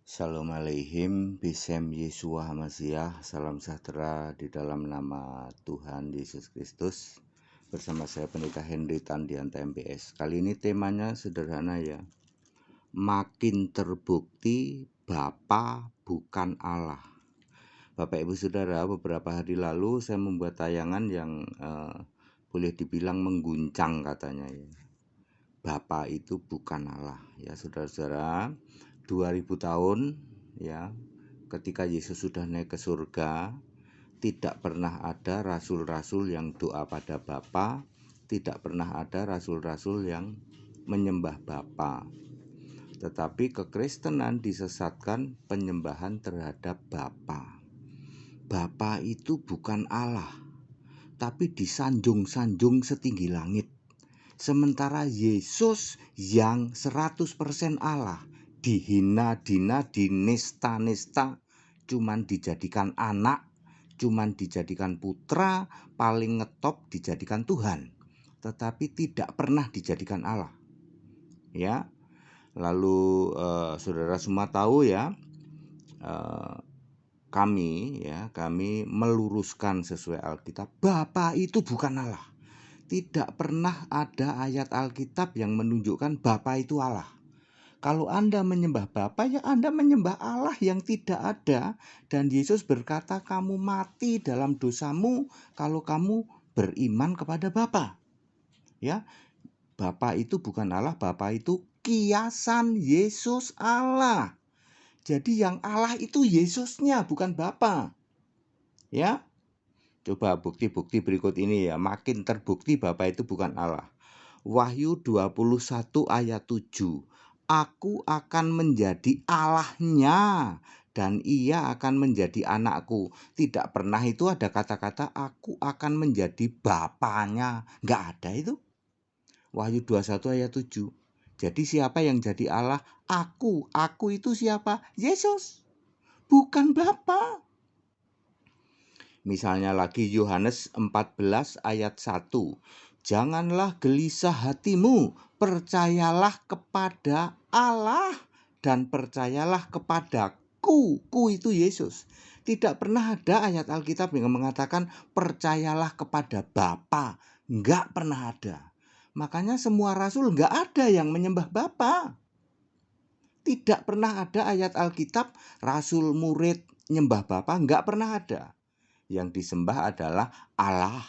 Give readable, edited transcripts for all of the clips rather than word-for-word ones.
Shalom Aleihim, Bisem Yeshua Hamasiah, salam sejahtera di dalam nama Tuhan Yesus Kristus. Bersama saya Pendeta Henry Tandianta MPS. Kali ini temanya sederhana ya. Makin terbukti Bapa bukan Allah. Bapak Ibu Saudara, beberapa hari lalu saya membuat tayangan yang boleh dibilang mengguncang katanya ya. Bapa itu bukan Allah ya saudara-saudara. 2000 tahun ya, ketika Yesus sudah naik ke surga, tidak pernah ada rasul-rasul yang doa pada Bapa, tidak pernah ada rasul-rasul yang menyembah Bapa. Tetapi kekristenan disesatkan penyembahan terhadap Bapa. Bapa itu bukan Allah, tapi disanjung-sanjung setinggi langit. Sementara Yesus yang 100% Allah dihina-dina, dinista-nista, cuman dijadikan anak, cuman dijadikan putra, paling ngetop dijadikan Tuhan, tetapi tidak pernah dijadikan Allah. Ya, lalu saudara semua tahu ya, kami meluruskan sesuai Alkitab, Bapa itu bukan Allah. Tidak pernah ada ayat Alkitab yang menunjukkan Bapa itu Allah. Kalau Anda menyembah Bapa, ya Anda menyembah Allah yang tidak ada. Dan Yesus berkata, kamu mati dalam dosamu kalau kamu beriman kepada Bapa. Ya, Bapa itu bukan Allah, Bapa itu kiasan Yesus Allah. Jadi yang Allah itu Yesusnya, bukan Bapa. Ya. Coba bukti-bukti berikut ini ya, makin terbukti Bapa itu bukan Allah. Wahyu 21 ayat 7. Aku akan menjadi Allahnya dan ia akan menjadi anakku. Tidak pernah itu ada kata-kata aku akan menjadi bapaknya. Enggak ada itu. Wahyu 21 ayat 7. Jadi siapa yang jadi Allah? Aku. Aku itu siapa? Yesus. Bukan Bapa. Misalnya lagi Yohanes 14 ayat 1. Janganlah gelisah hatimu, percayalah kepada Allah dan percayalah kepadaku. Ku itu Yesus. Tidak pernah ada ayat Alkitab yang mengatakan percayalah kepada Bapa. Enggak pernah ada. Makanya semua rasul enggak ada yang menyembah Bapa. Tidak pernah ada ayat Alkitab rasul murid nyembah Bapa, enggak pernah ada. Yang disembah adalah Allah.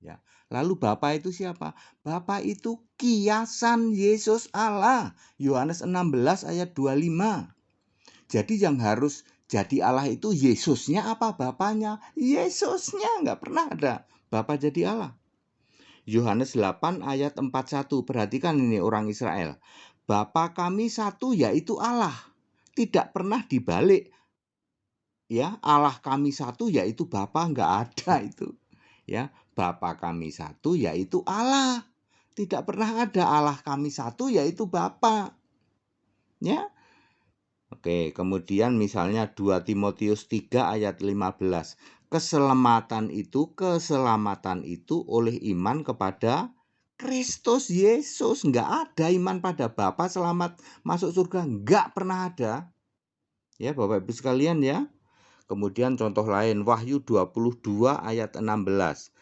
Ya. Lalu Bapa itu siapa? Bapa itu kiasan Yesus Allah. Yohanes 16 ayat 25. Jadi yang harus jadi Allah itu Yesusnya apa Bapanya? Yesusnya, nggak pernah ada Bapa jadi Allah. Yohanes 8 ayat 41. Perhatikan ini orang Israel. Bapa kami satu yaitu Allah. Tidak pernah dibalik. Ya, Allah kami satu yaitu Bapa, enggak ada itu. Ya, Bapa kami satu yaitu Allah. Tidak pernah ada Allah kami satu yaitu Bapa. Ya. Oke, kemudian misalnya 2 Timotius 3 ayat 15. Keselamatan itu oleh iman kepada Kristus Yesus. Enggak ada iman pada Bapa selamat masuk surga, enggak pernah ada. Ya, Bapak Ibu sekalian ya. Kemudian contoh lain, Wahyu 22 ayat 16.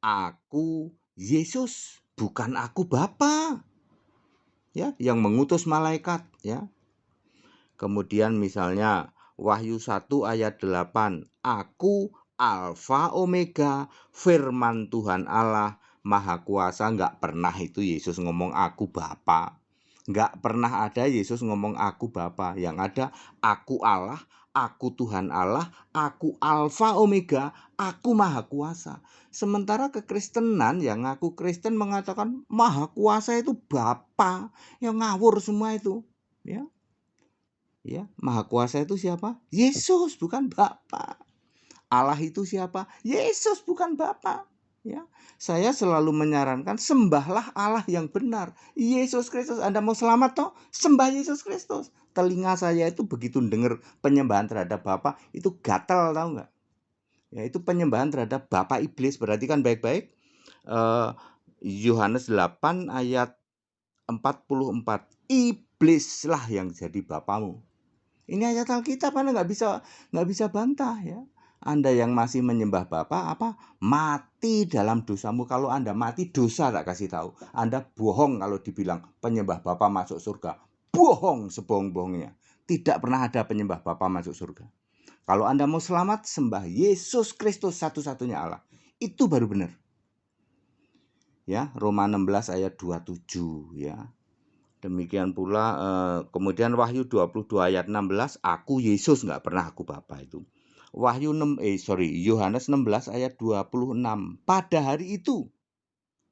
Aku Yesus, bukan aku Bapa. Ya, yang mengutus malaikat ya. Kemudian misalnya Wahyu 1 ayat 8. Aku Alfa Omega, firman Tuhan Allah Maha Kuasa. Enggak pernah itu Yesus ngomong aku Bapa. Enggak pernah ada Yesus ngomong aku Bapa. Yang ada aku Allah, aku Tuhan Allah, aku Alfa Omega, aku Maha Kuasa. Sementara kekristenan yang ngaku Kristen mengatakan Maha Kuasa itu Bapa. Yang ngawur semua itu. Ya. Ya, Maha Kuasa itu siapa? Yesus, bukan Bapa. Allah itu siapa? Yesus, bukan Bapa. Ya, saya selalu menyarankan sembahlah Allah yang benar, Yesus Kristus. Anda mau selamat toh? Sembah Yesus Kristus. Telinga saya itu begitu dengar penyembahan terhadap Bapa itu gatal, tahu nggak? Ya, itu penyembahan terhadap Bapa iblis. Perhatikan baik-baik. Yohanes 8 ayat 44. Iblislah yang jadi bapamu. Ini ayat Alkitab, Anda nggak bisa bantah ya. Anda yang masih menyembah Bapa mati dalam dosamu. Kalau Anda mati dosa, tak kasih tahu. Anda bohong kalau dibilang penyembah Bapa masuk surga. Bohong sebohong-bohongnya. Tidak pernah ada penyembah Bapa masuk surga. Kalau Anda mau selamat, sembah Yesus Kristus satu-satunya Allah. Itu baru benar. Ya, Roma 16 ayat 27 ya. Demikian pula kemudian Wahyu 22 ayat 16, aku Yesus, nggak pernah aku Bapa itu. Yohanes 16 ayat 26, pada hari itu.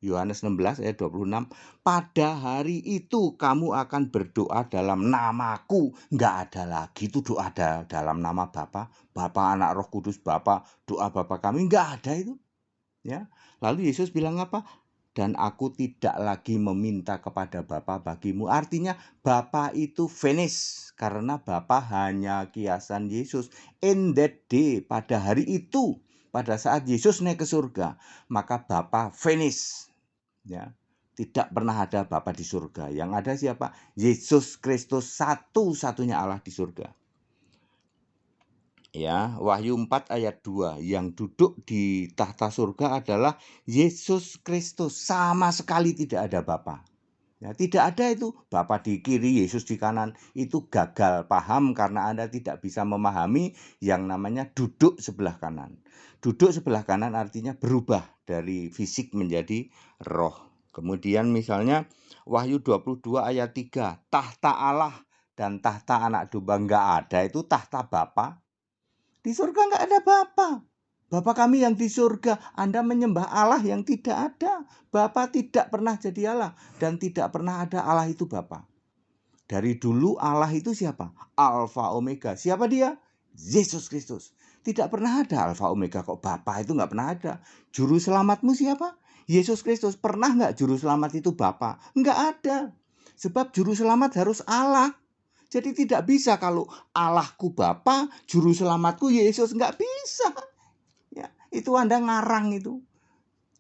Yohanes 16 ayat 26, pada hari itu kamu akan berdoa dalam namaku. Nggak ada lagi itu doa dalam nama Bapa, Bapa, Anak, Roh Kudus, Bapa, doa Bapa kami, nggak ada itu. Ya. Lalu Yesus bilang apa? Dan aku tidak lagi meminta kepada Bapa bagimu. Artinya Bapa itu finish, karena Bapa hanya kiasan Yesus. In that day, pada hari itu, pada saat Yesus naik ke surga, maka Bapa finish. Ya. Tidak pernah ada Bapa di surga. Yang ada siapa? Yesus Kristus, satu-satunya Allah di surga. Ya, Wahyu 4 ayat 2, yang duduk di tahta surga adalah Yesus Kristus, sama sekali tidak ada Bapa. Ya, tidak ada itu Bapa di kiri, Yesus di kanan. Itu gagal paham karena Anda tidak bisa memahami yang namanya duduk sebelah kanan. Duduk sebelah kanan artinya berubah dari fisik menjadi roh. Kemudian misalnya Wahyu 22 ayat 3, tahta Allah dan tahta anak domba, enggak ada itu tahta Bapa. Di surga nggak ada Bapa. Bapa kami yang di surga. Anda menyembah Allah yang tidak ada. Bapa tidak pernah jadi Allah. Dan tidak pernah ada Allah itu Bapa. Dari dulu Allah itu siapa? Alfa Omega. Siapa dia? Yesus Kristus. Tidak pernah ada Alfa Omega. Kok Bapa itu nggak pernah ada. Juru selamatmu siapa? Yesus Kristus. Pernah nggak juru selamat itu Bapa? Nggak ada. Sebab juru selamat harus Allah. Jadi tidak bisa kalau Allahku Bapa, juru selamatku Yesus, nggak bisa. Ya, itu Anda ngarang itu.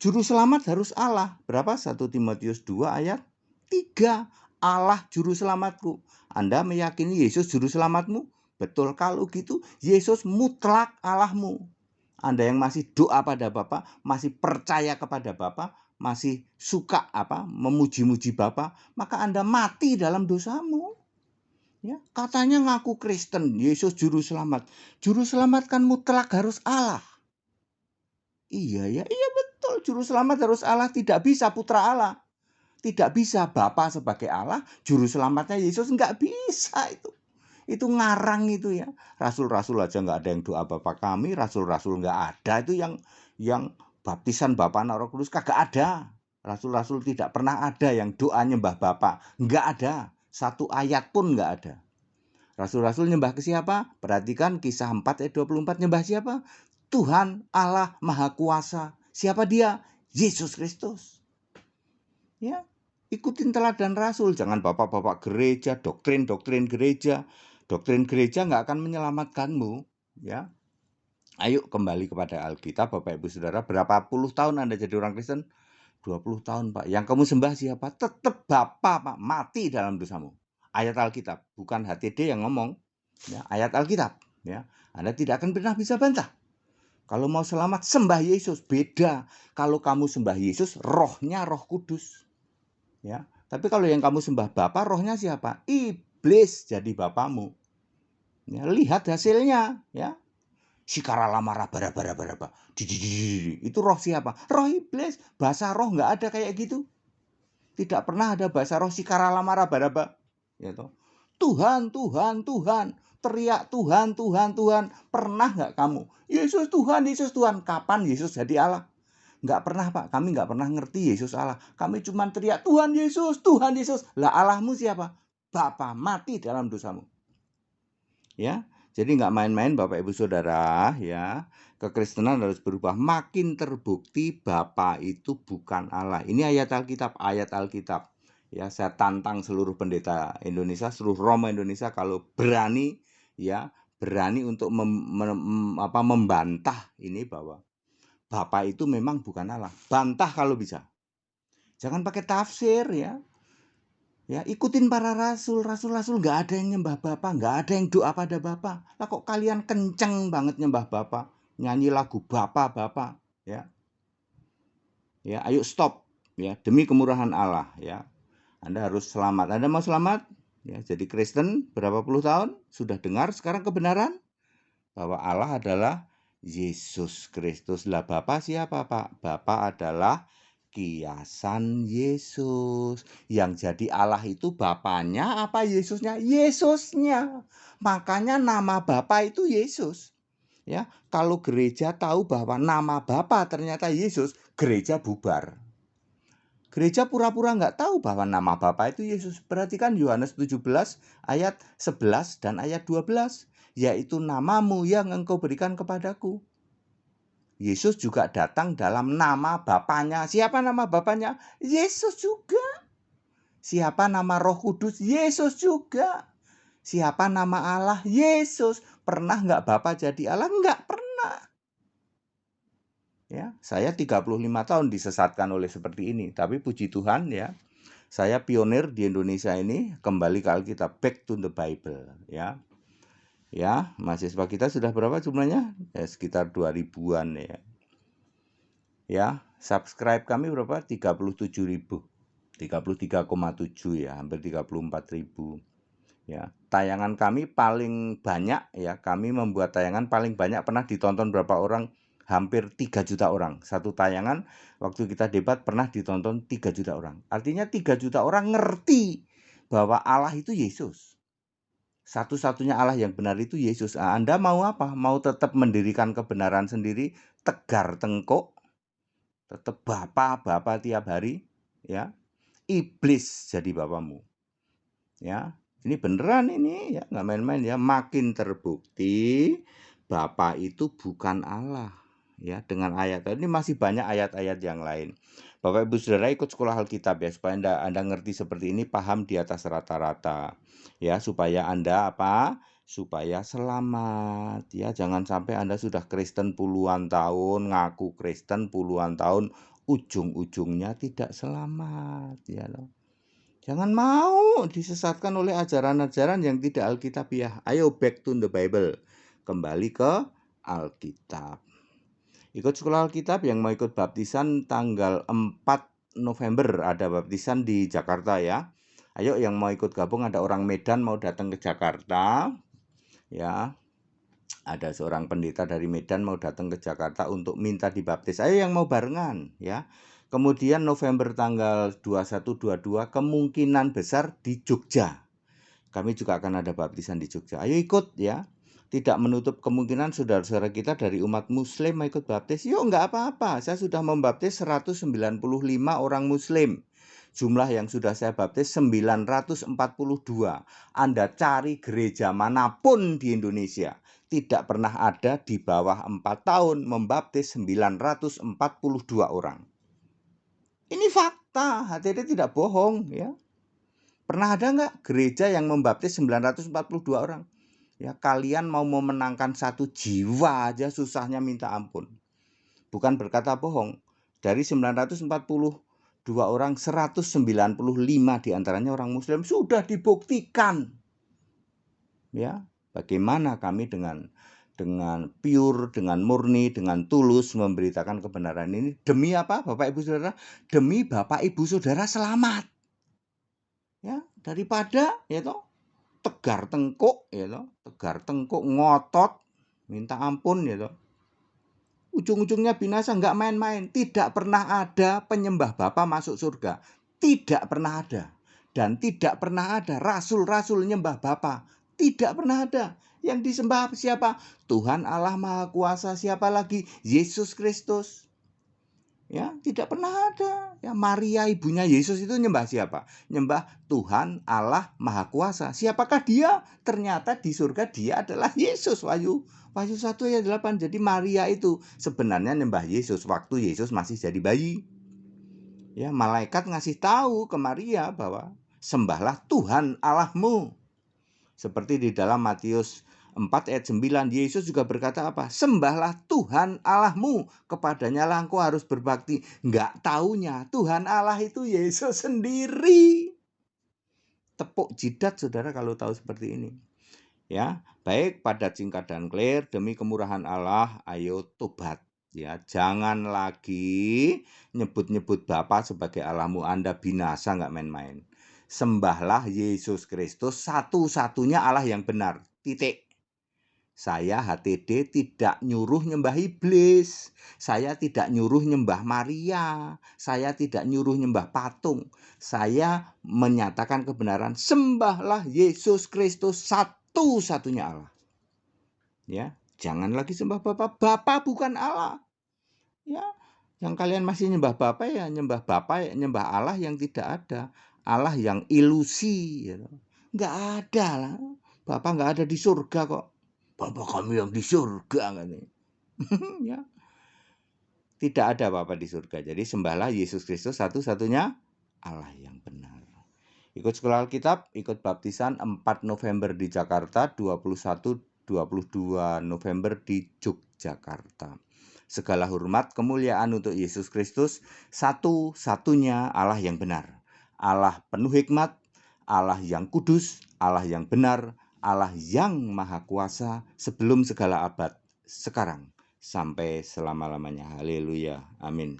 Juru selamat harus Allah. Berapa? 1 Timotius 2 ayat 3. Allah juru selamatku. Anda meyakini Yesus juru selamatmu? Betul, kalau gitu Yesus mutlak Allahmu. Anda yang masih doa pada Bapa, masih percaya kepada Bapa, masih suka memuji-muji Bapa, maka Anda mati dalam dosamu. Ya, katanya ngaku Kristen, Yesus juru selamat. Juru selamat kan mutlak harus Allah. Iya ya, iya betul. Juru selamat harus Allah, tidak bisa putra Allah. Tidak bisa Bapa sebagai Allah, juru selamatnya Yesus, nggak bisa itu. Itu ngarang itu ya. Rasul-rasul aja nggak ada yang doa Bapa kami, rasul-rasul nggak ada itu yang baptisan Bapa Anak Roh Kudus kagak ada. Rasul-rasul tidak pernah ada yang doa nyembah Bapa, nggak ada. Satu ayat pun nggak ada. Rasul-rasul nyembah ke siapa? Perhatikan Kisah 4 ayat 24, nyembah siapa? Tuhan Allah Maha Kuasa. Siapa dia? Yesus Kristus. Ya, ikutin teladan Rasul. Jangan bapak-bapak gereja, doktrin gereja. Doktrin gereja nggak akan menyelamatkanmu. Ya, ayo kembali kepada Alkitab, Bapak Ibu Saudara. Berapa puluh tahun Anda jadi orang Kristen? 20 tahun, Pak. Yang kamu sembah siapa? Tetap Bapa, Pak. Mati dalam dosamu. Ayat Alkitab, bukan HTD yang ngomong. Ya, ayat Alkitab. Ya, Anda tidak akan pernah bisa bantah. Kalau mau selamat, sembah Yesus. Beda. Kalau kamu sembah Yesus, rohnya Roh Kudus. Ya, tapi kalau yang kamu sembah Bapa, rohnya siapa? Iblis jadi bapamu. Ya, lihat hasilnya. Ya, Sikara lamara bara. Itu roh siapa? Roh iblis. Bahasa roh nggak ada kayak gitu. Tidak pernah ada bahasa roh sikara lamara bara. Ya toh. Tuhan. Teriak Tuhan. Pernah nggak kamu? Yesus Tuhan. Kapan Yesus jadi Allah? Nggak pernah, Pak. Kami nggak pernah ngerti Yesus Allah. Kami cuma teriak Tuhan Yesus. Lah Allahmu siapa? Bapa, mati dalam dosamu. Ya. Jadi nggak main-main Bapak Ibu Saudara ya. Kekristenan harus berubah. Makin terbukti Bapa itu bukan Allah. Ini ayat Alkitab. Ya, saya tantang seluruh pendeta Indonesia, seluruh Roma Indonesia kalau berani untuk membantah ini bahwa Bapa itu memang bukan Allah. Bantah kalau bisa. Jangan pakai tafsir ya. Ya, ikutin para rasul. Rasul-rasul nggak ada yang nyembah Bapa, nggak ada yang doa pada Bapa. Lah kok kalian kenceng banget nyembah Bapa, nyanyi lagu Bapa, Bapa, ya. Ya, ayo stop ya, demi kemurahan Allah ya. Anda harus selamat. Anda mau selamat? Ya, jadi Kristen berapa puluh tahun sudah dengar sekarang kebenaran bahwa Allah adalah Yesus Kristus. Lah Bapa siapa, Pak? Bapa adalah kiasan Yesus. Yang jadi Allah itu Bapanya apa Yesusnya? Yesusnya. Makanya nama Bapa itu Yesus. Ya, kalau gereja tahu bahwa nama Bapa ternyata Yesus, gereja bubar. Gereja pura-pura nggak tahu bahwa nama Bapa itu Yesus. Perhatikan Yohanes 17 ayat 11 dan ayat 12. Yaitu namamu yang engkau berikan kepadaku. Yesus juga datang dalam nama Bapanya. Siapa nama Bapanya? Yesus juga. Siapa nama Roh Kudus? Yesus juga. Siapa nama Allah? Yesus. Pernah nggak Bapa jadi Allah? Nggak pernah. Ya, saya 35 tahun disesatkan oleh seperti ini. Tapi puji Tuhan ya, saya pionir di Indonesia ini kembali ke Alkitab, back to the Bible ya. Ya, mahasiswa kita sudah berapa jumlahnya? Ya, sekitar 2000-an ya. Ya, subscribe kami berapa? 37.000. 33,7 ya, hampir 34.000. Ya, tayangan kami paling banyak ya, kami membuat tayangan paling banyak pernah ditonton berapa orang? Hampir 3 juta orang. Satu tayangan waktu kita debat pernah ditonton 3 juta orang. Artinya 3 juta orang ngerti bahwa Allah itu Yesus. Satu-satunya Allah yang benar itu Yesus. Anda mau apa? Mau tetap mendirikan kebenaran sendiri, tegar tengkuk, tetap Bapa tiap hari, ya. Iblis jadi bapamu. Ya. Ini beneran ini ya, nggak main-main ya. Makin terbukti Bapa itu bukan Allah. Ya, dengan ayat ini masih banyak ayat-ayat yang lain. Bapak Ibu Saudara ikut sekolah Alkitab ya, supaya Anda ngerti seperti ini, paham di atas rata-rata. Ya, supaya Anda apa? Supaya selamat ya. Jangan sampai Anda sudah Kristen puluhan tahun, ngaku Kristen puluhan tahun, ujung-ujungnya tidak selamat ya loh. Jangan mau disesatkan oleh ajaran-ajaran yang tidak alkitabiah. Ayo back to the Bible. Kembali ke Alkitab. Ikut sekolah Alkitab yang mau ikut baptisan tanggal 4 November. Ada baptisan di Jakarta ya. Ayo yang mau ikut gabung, ada orang Medan mau datang ke Jakarta. Ya, ada seorang pendeta dari Medan mau datang ke Jakarta untuk minta dibaptis. Ayo yang mau barengan ya. Kemudian November tanggal 21-22 kemungkinan besar di Jogja. Kami juga akan ada baptisan di Jogja. Ayo ikut ya. Tidak menutup kemungkinan saudara-saudara kita dari umat muslim mau ikut baptis. Yuk enggak apa-apa. Saya sudah membaptis 195 orang muslim. Jumlah yang sudah saya baptis 942. Anda cari gereja manapun di Indonesia, tidak pernah ada di bawah 4 tahun membaptis 942 orang. Ini fakta, HTT tidak bohong ya. Pernah ada nggak gereja yang membaptis 942 orang? Ya, kalian mau memenangkan satu jiwa aja susahnya minta ampun. Bukan berkata bohong. Dari 942 orang, 195 diantaranya orang muslim, sudah dibuktikan. Ya, bagaimana kami dengan pure, dengan murni, dengan tulus memberitakan kebenaran ini. Demi apa, Bapak Ibu Saudara? Demi Bapak Ibu Saudara selamat. Ya, daripada ya toh tegar tengkuk ya toh, tegar tengkuk ngotot minta ampun ya toh. Ujung-ujungnya binasa, nggak main-main. Tidak pernah ada penyembah Bapa masuk surga. Tidak pernah ada. Dan tidak pernah ada rasul-rasul nyembah Bapa. Tidak pernah ada. Yang disembah siapa? Tuhan Allah Maha Kuasa. Siapa lagi? Yesus Kristus. Ya, tidak pernah ada. Ya, Maria ibunya Yesus itu nyembah siapa? Nyembah Tuhan Allah Maha Kuasa. Siapakah dia? Ternyata di surga dia adalah Yesus. Wahyu 1 ayat 8. Jadi Maria itu sebenarnya nyembah Yesus waktu Yesus masih jadi bayi. Ya, malaikat ngasih tahu ke Maria bahwa sembahlah Tuhan Allahmu. Seperti di dalam Matius 4 ayat 9, Yesus juga berkata apa? Sembahlah Tuhan Allahmu, kepadanya lah engkau harus berbakti. Enggak taunya Tuhan Allah itu Yesus sendiri. tepuk jidat saudara kalau tahu seperti ini. Ya, baik padat singkat dan clear, demi kemurahan Allah, ayo tobat. Ya, jangan lagi nyebut-nyebut Bapa sebagai Allahmu, Anda binasa nggak main-main. Sembahlah Yesus Kristus, satu-satunya Allah yang benar. Titik. Saya HTD tidak nyuruh nyembah iblis. Saya tidak nyuruh nyembah Maria. Saya tidak nyuruh nyembah patung. Saya menyatakan kebenaran, sembahlah Yesus Kristus, satu-satunya Allah. Ya, jangan lagi sembah Bapa. Bapa bukan Allah. Ya, yang kalian masih nyembah Bapa ya nyembah Bapa, ya nyembah Allah yang tidak ada. Allah yang ilusi. Ya. Nggak ada lah. Bapa nggak ada di surga kok. Bapa kami yang di surga kan. Ya. Tidak ada Bapa di surga. Jadi sembahlah Yesus Kristus, satu-satunya Allah yang benar. Ikut sekolah Alkitab, ikut baptisan 4 November di Jakarta, 21-22 November di Yogyakarta. Segala hormat kemuliaan untuk Yesus Kristus, satu-satunya Allah yang benar. Allah penuh hikmat, Allah yang kudus, Allah yang benar, Allah yang maha kuasa sebelum segala abad, sekarang sampai selama-lamanya. Haleluya. Amin.